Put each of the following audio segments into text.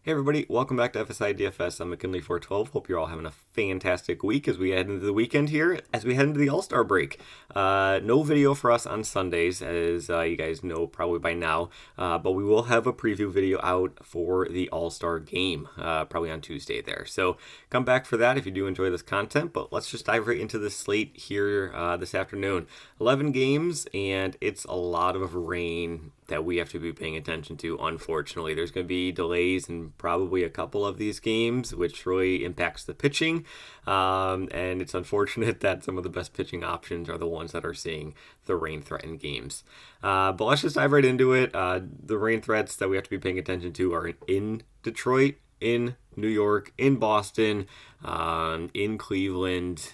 Hey everybody, welcome back to FSi DFS. I'm McKinley412. Hope you're all having a fantastic week as we head into the weekend here, as we head into the All-Star break. No video for us on Sundays, as you guys know probably by now, but we will have a preview video out for the All-Star game, probably on Tuesday there. So come back for that if you do enjoy this content, but let's just dive right into the slate here this afternoon. 11 games, and it's a lot of rain that we have to be paying attention to. Unfortunately, there's going to be delays in probably a couple of these games, which really impacts the pitching. And it's unfortunate that some of the best pitching options are the ones that are seeing the rain-threatened games. But let's just dive right into it. The rain threats that we have to be paying attention to are in Detroit, in New York, in Boston, in Cleveland,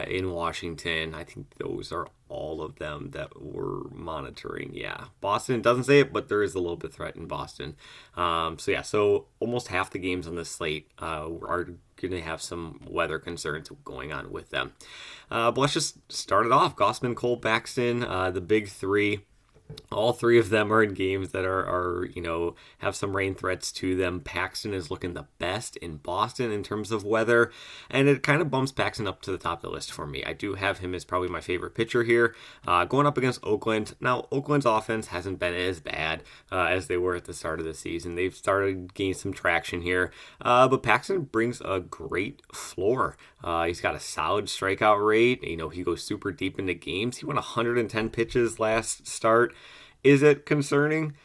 in Washington. I think those are all of them that we're monitoring. Yeah, Boston doesn't say it, but there is a little bit of threat in Boston. So almost half the games on this slate are going to have some weather concerns going on with them. But let's just start it off. Gausman, Cole, Baxton, the big three. All three of them are in games that are have some rain threats to them. Paxton is looking the best in Boston in terms of weather, and it kind of bumps Paxton up to the top of the list for me. I do have him as probably my favorite pitcher here, going up against Oakland. Now, Oakland's offense hasn't been as bad as they were at the start of the season. They've started gaining some traction here, but Paxton brings a great floor. He's got a solid strikeout rate. He goes super deep into games. He went 110 pitches last start. Is it concerning?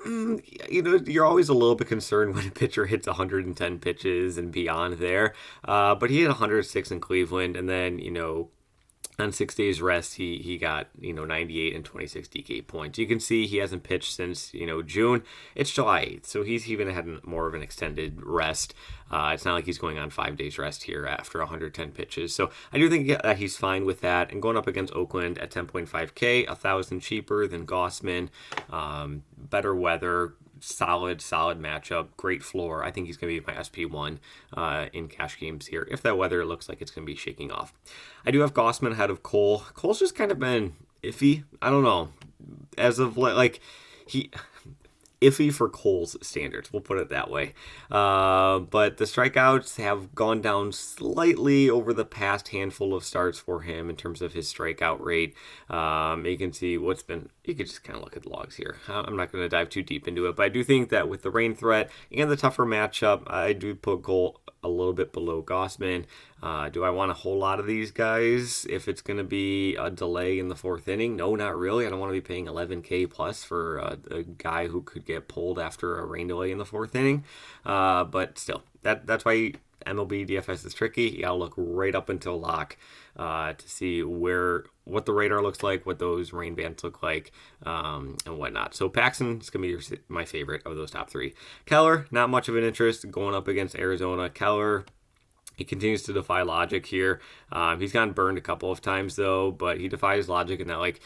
You're always a little bit concerned when a pitcher hits 110 pitches and beyond there. But he had 106 in Cleveland, and then, on 6 days rest, he got, 98 and 26 DK points. You can see he hasn't pitched since, June. It's July 8th, so he's even had more of an extended rest. It's not like he's going on 5 days rest here after 110 pitches. So I do think that he's fine with that. And going up against Oakland at 10.5K, 1,000 cheaper than Gausman, better weather, solid matchup, great floor. I think he's going to be my SP1 in cash games here if that weather looks like it's going to be shaking off. I do have Gausman ahead of Cole. Cole's just kind of been iffy. I don't know. As of iffy for Cole's standards, we'll put it that way. But the strikeouts have gone down slightly over the past handful of starts for him in terms of his strikeout rate. You can see you could just kind of look at the logs here. I'm not going to dive too deep into it, but I do think that with the rain threat and the tougher matchup, I do put Cole a little bit below Gausman. Do I want a whole lot of these guys if it's going to be a delay in the fourth inning? No, not really. I don't want to be paying 11K plus for a guy who could get pulled after a rain delay in the fourth inning. But still, that's why MLB DFS is tricky. You got to look right up until lock to see what the radar looks like, what those rain bands look like, and whatnot. So Paxton is going to be my favorite of those top three. Keller, not much of an interest going up against Arizona. Keller, he continues to defy logic here. He's gotten burned a couple of times, though, but he defies logic in that,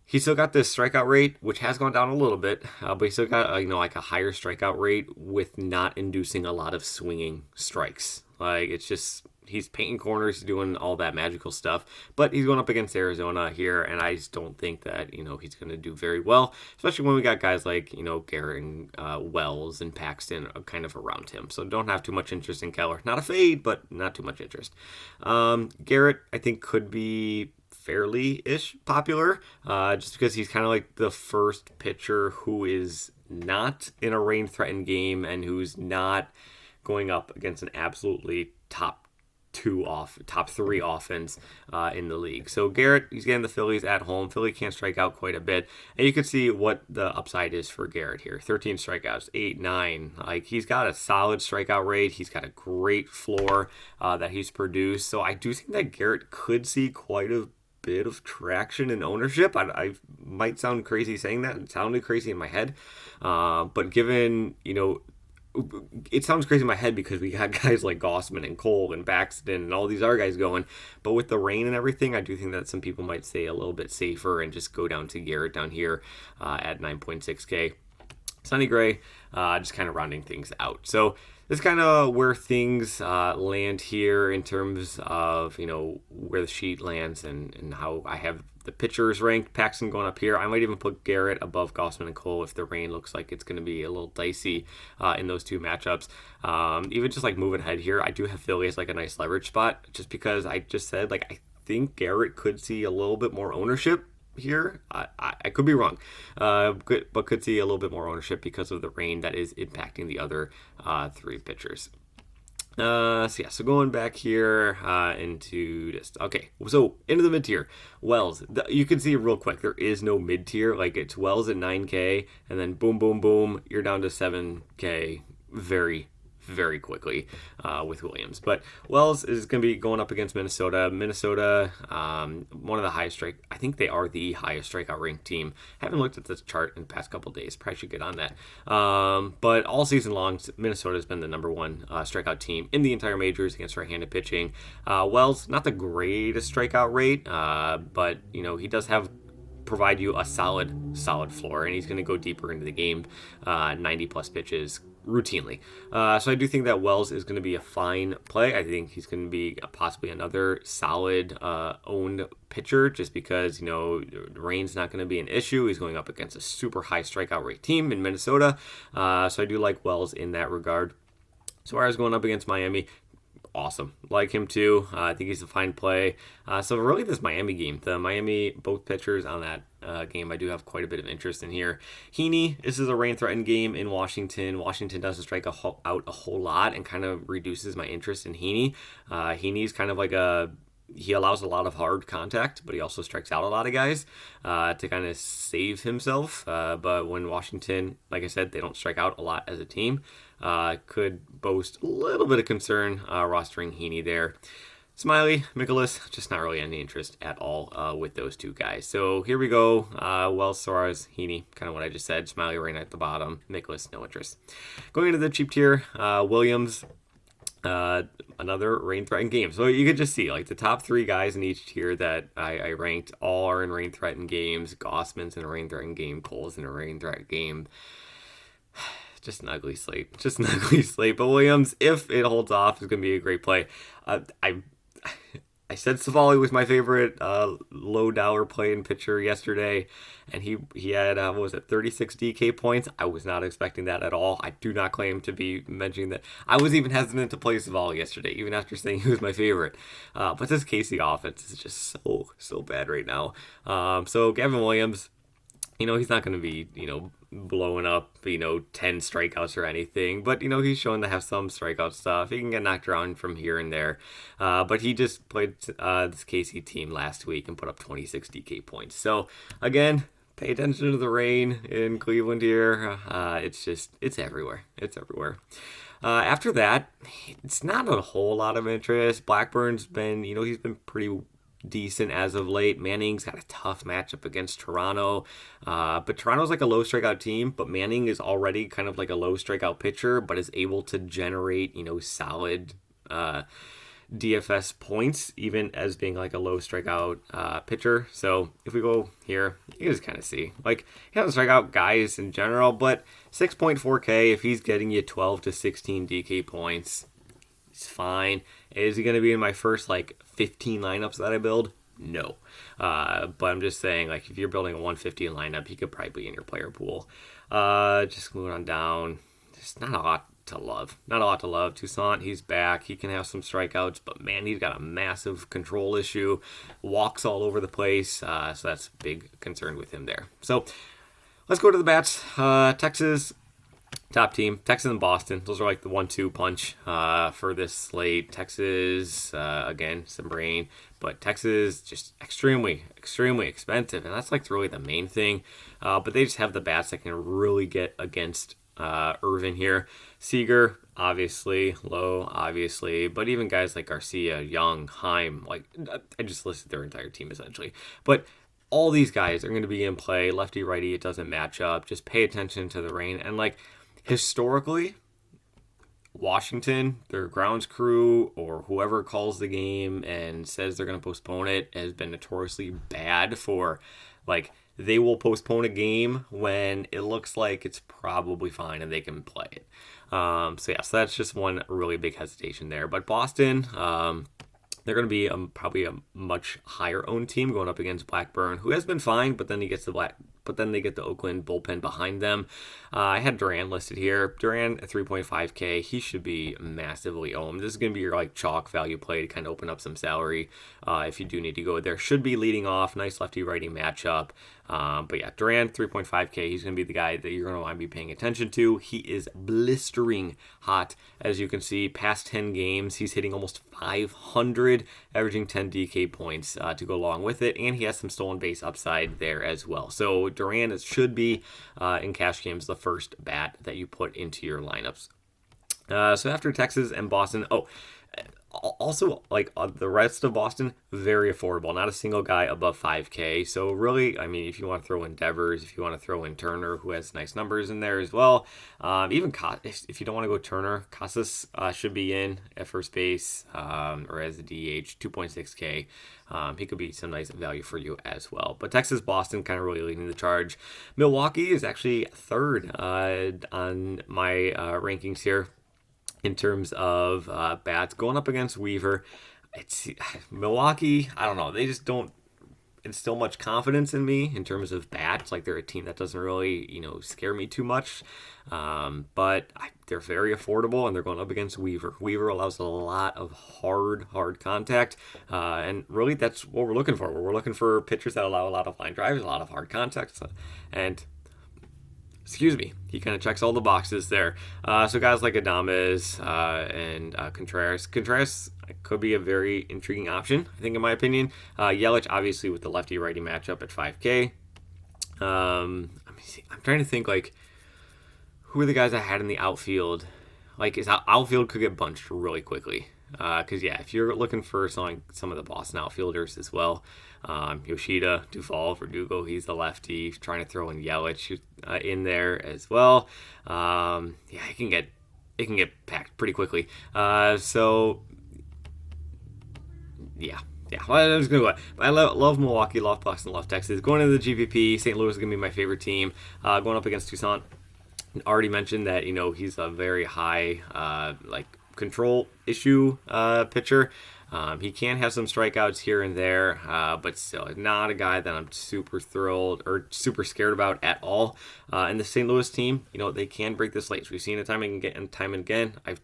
he's still got this strikeout rate, which has gone down a little bit, but he's still got, a higher strikeout rate with not inducing a lot of swinging strikes. It's just, he's painting corners, doing all that magical stuff, but he's going up against Arizona here, and I just don't think that, he's going to do very well, especially when we got guys like, Garrett and Wells and Paxton kind of around him. So don't have too much interest in Keller. Not a fade, but not too much interest. Garrett, I think, could be fairly-ish popular, just because he's kind of like the first pitcher who is not in a rain-threatened game and who's not going up against an absolutely top three offense in the league. So Garrett, he's getting the Phillies at home. Philly can't strike out quite a bit, and you can see what the upside is for Garrett here. 13 strikeouts, 8, 9. He's got a solid strikeout rate. He's got a great floor that he's produced. So I do think that Garrett could see quite a bit of traction and ownership. I might sound crazy saying that. It sounded crazy in my head, but given it sounds crazy in my head because we got guys like Gausman and Cole and Baxton and all these other guys going, but with the rain and everything, I do think that some people might stay a little bit safer and just go down to Garrett down here at 9.6K. Sonny Gray, just kind of rounding things out. So this is kind of where things land here in terms of, where the sheet lands and how I have the pitchers ranked. Paxton going up here. I might even put Garrett above Gausman and Cole if the rain looks like it's going to be a little dicey in those two matchups. Even just like moving ahead here, I do have Philly as like a nice leverage spot, just because I just said like I think Garrett could see a little bit more ownership here. I could be wrong, but could see a little bit more ownership because of the rain that is impacting the other three pitchers. So going back here into this. Okay, so into the mid tier. Wells, you can see real quick, there is no mid tier. Like, it's Wells at 9K, and then boom, boom, boom, you're down to 7K very, very quickly with Williams. But Wells is going to be going up against Minnesota. Minnesota, one of the highest strike. I think they are the highest strikeout ranked team. Haven't looked at this chart in the past couple of days. Probably should get on that. But all season long, Minnesota has been the number one strikeout team in the entire majors against right-handed pitching. Wells, not the greatest strikeout rate, but he does provide you a solid floor, and he's going to go deeper into the game, 90 plus pitches routinely. So I do think that Wells is going to be a fine play. I think he's going to be possibly another solid owned pitcher, just because the rain's not going to be an issue. He's going up against a super high strikeout rate team in Minnesota. So I do like Wells in that regard. Suarez going up against Miami. Awesome. Like him too. I think he's a fine play. So really this Miami game, the Miami, both pitchers on that game, I do have quite a bit of interest in here. Heaney, this is a rain-threatened game in Washington. Washington doesn't strike out a whole lot, and kind of reduces my interest in Heaney. Heaney's kind of he allows a lot of hard contact, but he also strikes out a lot of guys to kind of save himself. But when Washington, like I said, they don't strike out a lot as a team, could boast a little bit of concern rostering Heaney there. Smiley, Nicholas, just not really any interest at all with those two guys. So here we go. Wells, Suarez, Heaney, kind of what I just said. Smiley right at the bottom. Nicholas, no interest. Going into the cheap tier, Williams, another rain-threatened game. So you could just see, like, the top three guys in each tier that I ranked all are in rain-threatened games. Gossman's in a rain-threatened game. Cole's in a rain-threatened game. Just an ugly slate. But Williams, if it holds off, is going to be a great play. I said Savali was my favorite low-dollar play in pitcher yesterday, and he had, 36 DK points. I was not expecting that at all. I do not claim to be mentioning that. I was even hesitant to play Savali yesterday, even after saying he was my favorite. But this KC offense is just so bad right now. So Gavin Williams, he's not going to be, blowing up, 10 strikeouts or anything, but, he's shown to have some strikeout stuff. He can get knocked around from here and there. But he just played this KC team last week and put up 26 DK points. So, again, pay attention to the rain in Cleveland here. It's everywhere. After that, it's not a whole lot of interest. Blackburn's been, he's been pretty decent as of late. Manning's got a tough matchup against Toronto, but Toronto's like a low strikeout team, but Manning is already kind of like a low strikeout pitcher, but is able to generate solid DFS points even as being like a low strikeout pitcher. So if we go here, you can just kind of see, like, he doesn't strike out guys in general, but 6.4K, if he's getting you 12 to 16 DK points, it's fine. Is he going to be in my first 15 lineups that I build? No. But I'm just saying, if you're building a 150 lineup, he could probably be in your player pool. Just moving on down. There's not a lot to love. Toussaint, he's back. He can have some strikeouts, but man, he's got a massive control issue. Walks all over the place. So that's a big concern with him there. So let's go to the bats. Texas, top team, Texas and Boston. Those are the 1-2 punch for this slate. Texas, again, some rain, but Texas just extremely expensive, and that's really the main thing. But they just have the bats that can really get against Irvin here. Seager, obviously, low, obviously, but even guys like Garcia, Young, Heim, I just listed their entire team essentially. But all these guys are going to be in play. Lefty, righty, it doesn't match up. Just pay attention to the rain. And historically, Washington, their grounds crew, or whoever calls the game and says they're going to postpone it, has been notoriously bad for, they will postpone a game when it looks like it's probably fine and they can play it. So that's just one really big hesitation there. But Boston, They're going to be probably a much higher owned team going up against Blackburn, who has been fine, but then he gets but then they get the Oakland bullpen behind them. I had Duran listed here. Duran at 3.5K. He should be massively owned. This is going to be your like chalk value play to kind of open up some salary if you do need to go there. Should be leading off. Nice lefty righty matchup. But yeah, Duran 3.5K. He's going to be the guy that you're going to want to be paying attention to. He is blistering hot, as you can see. Past 10 games, he's hitting almost 500, averaging 10 DK points to go along with it, and he has some stolen base upside there as well. So Duran should be in cash games the first bat that you put into your lineups. So after Texas and Boston, also, like the rest of Boston, very affordable. Not a single guy above 5K. So really, I mean, if you want to throw in Devers, if you want to throw in Turner, who has nice numbers in there as well, even if you don't want to go Turner, Casas should be in at first base or as a DH, 2.6K. He could be some nice value for you as well. But Texas, Boston kind of really leading the charge. Milwaukee is actually third on my rankings here in terms of bats going up against Weaver. It's Milwaukee, I don't know, they just don't instill much confidence in me in terms of bats. Like they're a team that doesn't really, scare me too much. But they're very affordable, and they're going up against Weaver. Weaver allows a lot of hard contact, and really that's what we're looking for. We're looking for pitchers that allow a lot of line drives, a lot of hard contact, and he kind of checks all the boxes there. So guys like Adames and Contreras. Contreras could be a very intriguing option, I think, in my opinion. Yelich, obviously, with the lefty-righty matchup at 5K. Let me see. I'm trying to think, like, who are the guys I had in the outfield? Like, outfield could get bunched really quickly. Because, if you're looking for some of the Boston outfielders as well, Yoshida, Duvall, Verdugo, he's the lefty, trying to throw in Yelich in there as well. It can get packed pretty quickly. Well, I was going to go. I love Milwaukee, love Boston, love Texas. Going into the GPP, St. Louis is going to be my favorite team. Going up against Toussaint. Already mentioned that, he's a very high, control issue pitcher. He can have some strikeouts here and there, but still not a guy that I'm super thrilled or super scared about at all. And the St. Louis team, they can break the slates. We've seen it time and again. I've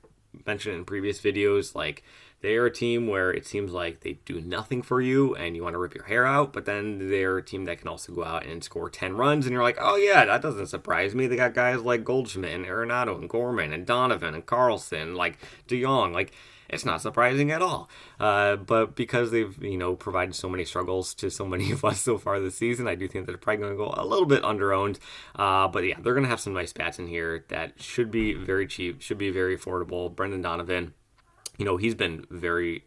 mentioned it in previous videos, like they are a team where it seems like they do nothing for you and you want to rip your hair out, but then they're a team that can also go out and score 10 runs and you're like, oh yeah, that doesn't surprise me. They got guys like Goldschmidt and Arenado and Gorman and Donovan and Carlson, like DeYoung, like it's not surprising at all. But because they've, provided so many struggles to so many of us so far this season, I do think that they're probably going to go a little bit under-owned. But yeah, they're going to have some nice bats in here that should be very cheap, should be very affordable. Brendan Donovan, he's been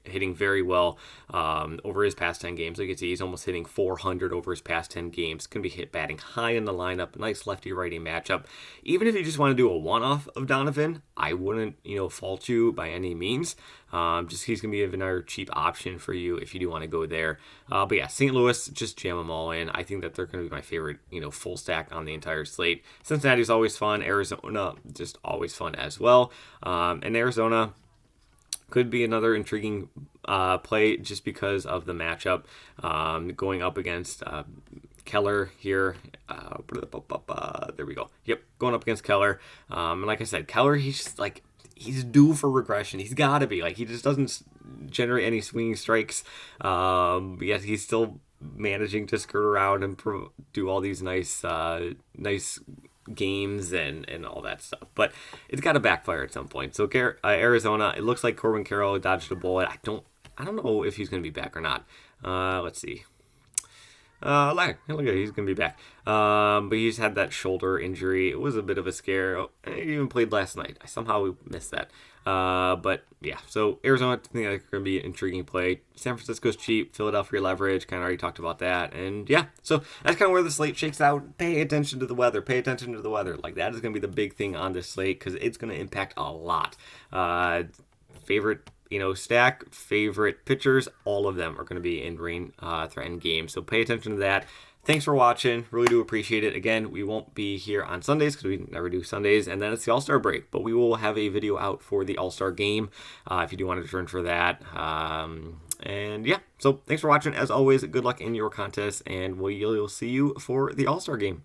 hitting very well over his past 10 games. Like you can see, he's almost hitting 400 over his past 10 games. Going to be batting high in the lineup. Nice lefty-righty matchup. Even if you just want to do a one-off of Donovan, I wouldn't, fault you by any means. He's going to be another cheap option for you if you do want to go there. But yeah, St. Louis, just jam them all in. I think that they're going to be my favorite, full stack on the entire slate. Cincinnati's always fun. Arizona, just always fun as well. And Arizona could be another intriguing play just because of the matchup going up against Keller here. There we go. Yep, going up against Keller. And like I said, Keller, he's just like, he's due for regression. He's got to be. Like, he just doesn't generate any swinging strikes. Yet he's still managing to skirt around and do all these nice games and all that stuff, but it's got to backfire at some point. So Arizona, it looks like Corbin Carroll dodged a bullet. I don't know if he's going to be back or not. Let's see. Look at he's going to be back. But he's had that shoulder injury. It was a bit of a scare. He even played last night. I somehow missed that. But yeah, so Arizona, I think that's going to be an intriguing play. San Francisco's cheap. Philadelphia leverage. Kind of already talked about that. And yeah, so that's kind of where the slate shakes out. Pay attention to the weather. Like, that is going to be the big thing on this slate because it's going to impact a lot. Favorite stack, favorite pitchers, all of them are going to be in rain threatened games. So pay attention to that. Thanks for watching. Really do appreciate it. Again, we won't be here on Sundays because we never do Sundays, and then it's the All-Star break. But we will have a video out for the All-Star game if you do want to return for that. And yeah, so thanks for watching. As always, good luck in your contest, and we'll see you for the All-Star game.